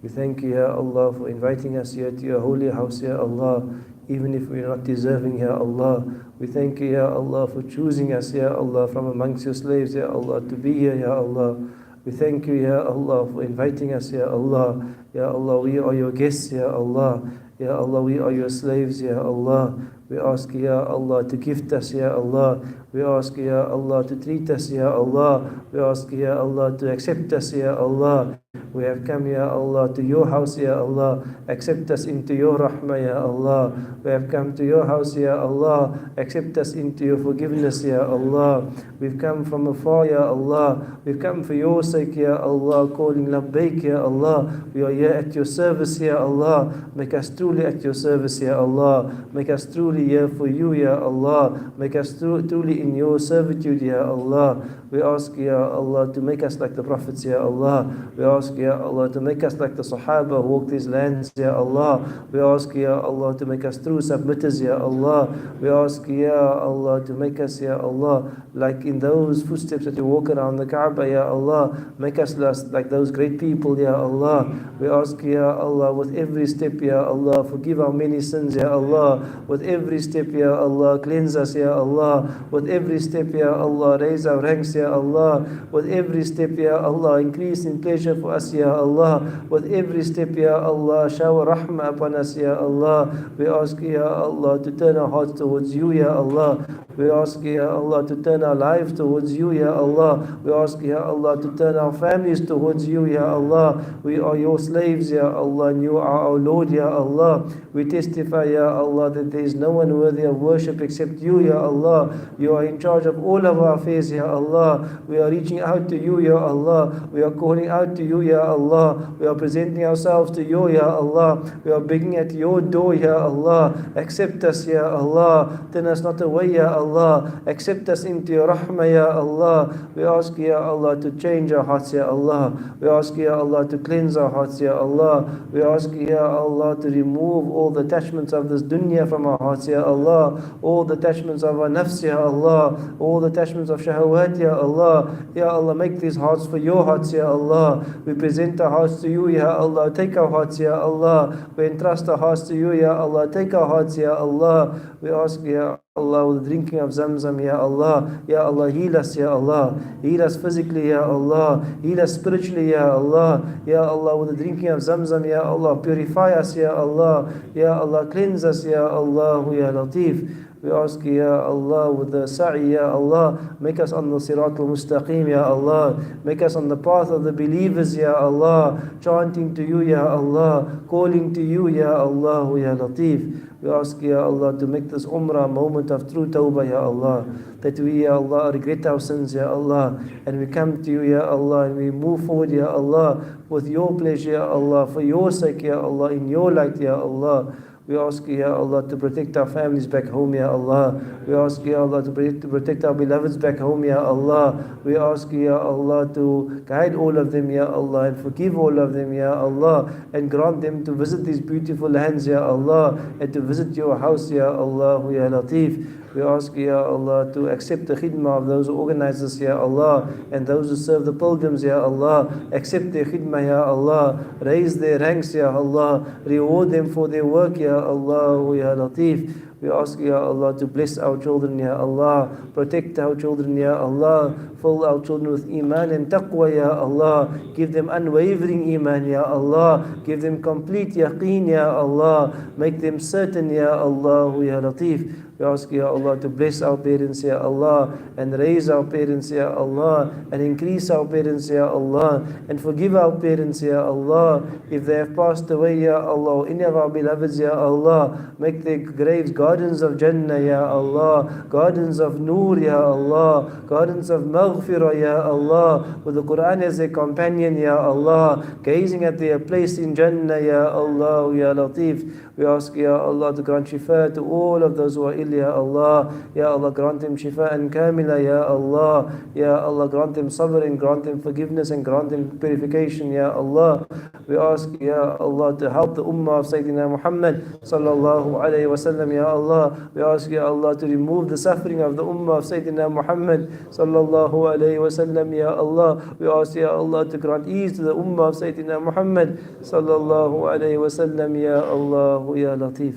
We thank you, Ya Allah, for inviting us here to your holy house, Ya Allah, even if we're not deserving, Ya Allah. We thank you, Ya Allah, for choosing us, Ya Allah, from amongst your slaves, Ya Allah, to be here, Ya Allah. We thank you, Ya Allah, for inviting us, Ya Allah. Ya Allah, we are your guests, Ya Allah. Ya Allah, we are your slaves, Ya Allah. We ask, Ya Allah, to gift us, Ya Allah. We ask, Ya Allah, to treat us, Ya Allah. We ask, Ya Allah, to accept us, Ya Allah. We have come, Ya Allah, to your house, Ya Allah. Accept us into your rahmah, Ya Allah. We have come to your house, Ya Allah. Accept us into your forgiveness, Ya Allah. We've come from afar, Ya Allah. We've come for your sake, Ya Allah, calling labbaik, Ya Allah. We are here at your service, Ya Allah. Make us truly at your service, Ya Allah. Make us truly here for you, Ya Allah. Make us truly in your servitude, Ya Allah. We ask, Ya Allah, to make us like the prophets, Ya Allah. We ask, Ya Allah, to make us like the Sahaba who walked these lands, Ya Allah. We ask, Ya Allah, to make us true submitters, Ya Allah. We ask, Ya Allah, to make us, Ya Allah, like in those footsteps that you walk around the Kaaba, Ya Allah. Make us like those great people, Ya Allah. We ask, Ya Allah, with every step, Ya Allah, forgive our many sins, Ya Allah. With every step, Ya Allah, cleanse us, Ya Allah. With every step, Ya Allah, raise our ranks, Ya Allah. With every step, Ya Allah, increase in pleasure for us, Ya Allah. With every step, Ya Allah, shower rahmah upon us, Ya Allah. We ask, Ya Allah, to turn our hearts towards you, Ya Allah. We ask, Ya Allah, to turn our lives towards you, Ya Allah. We ask, Ya Allah, to turn our families towards you, Ya Allah. We are your slaves, Ya Allah, and you are our Lord, Ya Allah. We testify, Ya Allah, that there is no one worthy of worship except you, Ya Allah. You are in charge of all of our affairs, Ya Allah. We are reaching out to you, Ya Allah. We are calling out to you, Ya Allah. We are presenting ourselves to you, Ya Allah. We are begging at your door, Ya Allah. Accept us, Ya Allah. Turn us not away, Ya Allah. Accept us into your rahmah, Ya Allah. We ask, Ya Allah, to change our hearts, Ya Allah. We ask, Ya Allah, to cleanse our hearts, Ya Allah. We ask, Ya Allah, to remove all the attachments of this dunya from our hearts, Ya Allah. All the attachments of our nafs, Ya Allah. All the attachments of shahawat, Ya Allah. Ya Allah, make these hearts for your hearts, Ya Allah. We present our hearts to you, Ya Allah. Take our hearts, Ya Allah. We entrust our hearts to you, Ya Allah. Take our hearts, Ya Allah. We ask, Ya Allah, with the drinking of Zamzam, Ya Allah. Ya Allah, heal us, Ya Allah. Heal us physically, Ya Allah. Heal us spiritually, Ya Allah. Ya Allah, with the drinking of Zamzam, Ya Allah. Purify us, Ya Allah. Ya Allah, cleanse us, Ya Allah, Ya Latif. We ask, Ya Allah, with the sa'i, Ya Allah, make us on the sirat al-mustaqim, Ya Allah. Make us on the path of the believers, Ya Allah. Chanting to you, Ya Allah. Calling to you, Ya Allah, Ya Latif. We ask, Ya Allah, to make this Umrah a moment of true tawbah, Ya Allah. That we, Ya Allah, regret our sins, Ya Allah. And we come to you, Ya Allah, and we move forward, Ya Allah, with your pleasure, Ya Allah, for your sake, Ya Allah, in your light, Ya Allah. We ask, Ya Allah, to protect our families back home, Ya Allah. We ask, Ya Allah, to protect our beloveds back home, Ya Allah. We ask, Ya Allah, to guide all of them, Ya Allah, and forgive all of them, Ya Allah, and grant them to visit these beautiful lands, Ya Allah, and to visit your house, Ya Allah, Ya Latif. We ask, Ya Allah, to accept the khidmah of those who organize this, Ya Allah, and those who serve the pilgrims, Ya Allah. Accept their khidmah, Ya Allah. Raise their ranks, Ya Allah. Reward them for their work, Ya Allah, Ya Latif. We ask, Ya Allah, to bless our children, Ya Allah. Protect our children, Ya Allah. Fill our children with iman and taqwa, Ya Allah. Give them unwavering iman, Ya Allah. Give them complete yaqeen, Ya Allah. Make them certain, Ya Allah, Ya Latif. We ask, Ya Allah, to bless our parents, Ya Allah, and raise our parents, Ya Allah, and increase our parents, Ya Allah, and forgive our parents, Ya Allah. If they have passed away, Ya Allah, any of our beloveds, Ya Allah, make their graves gardens of Jannah, Ya Allah, gardens of Noor, Ya Allah, gardens of Maghfirah, Ya Allah, with the Quran as their companion, Ya Allah, gazing at their place in Jannah, Ya Allah, Ya Latif. We ask, Ya Allah, to grant shifa to all of those who are ill, Ya Allah. Ya Allah, grant them shifa and kamila, Ya Allah. Ya Allah, grant them sabr and grant them forgiveness and grant them purification, Ya Allah. We ask, Ya Allah, to help the ummah of Sayyidina Muhammad sallallahu alayhi wa sallam, Ya Allah. We ask, Ya Allah, to remove the suffering of the ummah of Sayyidina Muhammad sallallahu alayhi wa sallam, Ya Allah. We ask, Ya Allah, to grant ease to the ummah of Sayyidina Muhammad sallallahu alayhi wa sallam, Ya Allah, Ya Latif.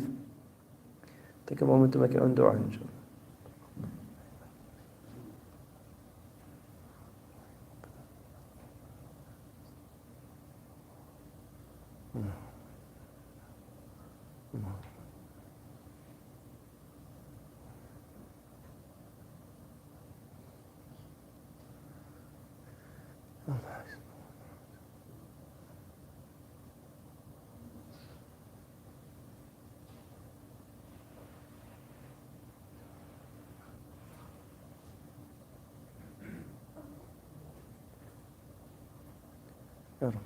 Take a moment to make your own dua, inshallah. Ya Rabb.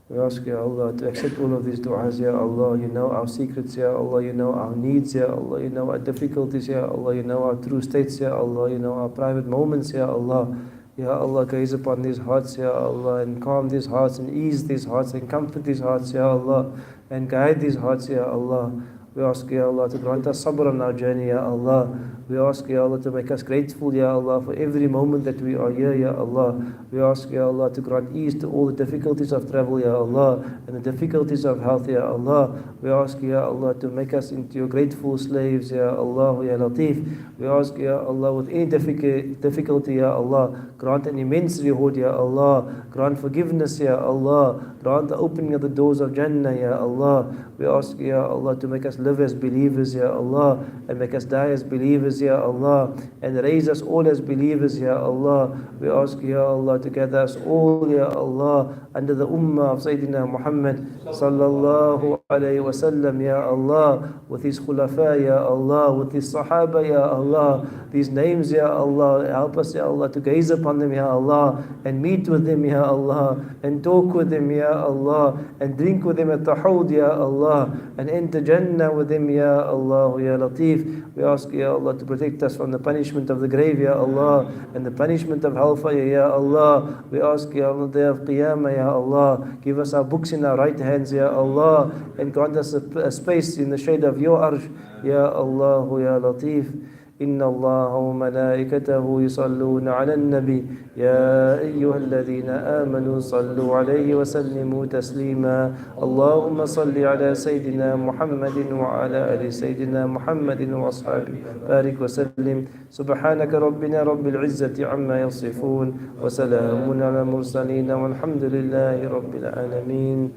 We ask, Ya Allah, to accept all of these du'as, Ya Allah. You know our secrets, Ya Allah. You know our needs, Ya Allah. You know our difficulties, Ya Allah. You know our true states, Ya Allah. You know our private moments, Ya Allah. Ya Allah, gaze upon these hearts, Ya Allah, and calm these hearts and ease these hearts and comfort these hearts, Ya Allah, and guide these hearts, Ya Allah. We ask, Ya Allah, to grant us sabr on our journey, Ya Allah. We ask, Ya Allah, to make us grateful, Ya Allah, for every moment that we are here, Ya Allah. We ask, Ya Allah, to grant ease to all the difficulties of travel, Ya Allah, and the difficulties of health, Ya Allah. We ask, Ya Allah, to make us into your grateful slaves, Ya Allah, Ya Latif. We ask, Ya Allah, with any difficulty, Ya Allah, grant an immense reward, Ya Allah. Grant forgiveness, Ya Allah. Grant the opening of the doors of Jannah, Ya Allah. We ask, Ya Allah, to make us live as believers, Ya Allah, and make us die as believers, Ya Allah, and raise us all as believers, Ya Allah. We ask, Ya Allah, to gather us all, Ya Allah, under the ummah of Sayyidina Muhammad sallallahu alayhi wa sallam, Ya Allah, with his khulafa, Ya Allah, with his sahaba, Ya Allah, these names, Ya Allah. Help us, Ya Allah, to gaze upon them, Ya Allah, and meet with them, Ya Allah, and talk with them, Ya Allah, and drink with them at the Hawd, Ya Allah, and enter Jannah with them, Ya Allah, Ya Latif. We ask, Ya Allah, to protect us from the punishment of the grave, Ya Allah, and the punishment of hellfire, Ya Allah. We ask, Ya Allah, day of Qiyamah, Ya Allah, give us our books in our right hands, Ya Allah, and grant us a space in the shade of your arsh, Ya Allah, Ya Latif. إن الله وملائكته يصلون على النبي يا أيها الذين آمنوا صلوا عليه وسلموا تسليما اللهم صل على سيدنا محمد وعلى آل سيدنا محمد وأصحابه بارك وسلم سبحانك ربنا رب العزة عما يصفون وسلام على المرسلين والحمد لله رب العالمين.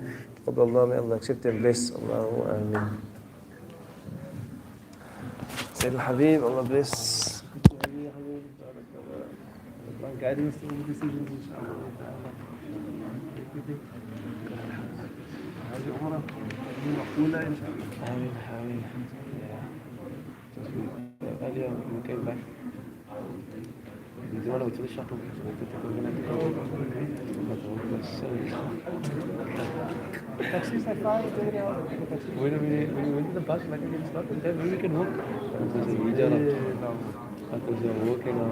تقبل الله, may Allah accept and bless. Allahu Ameen. Sayyid al-Habib, Allah bless. Guidance to all the decisions, inshallah. How's your Umrah? Maqbula, inshallah. Ameen. Yeah. Earlier we came back. You want to go to the shuttle? Taxis at 5, when we went to the bus, like we can stop and then maybe we can walk. Walking on.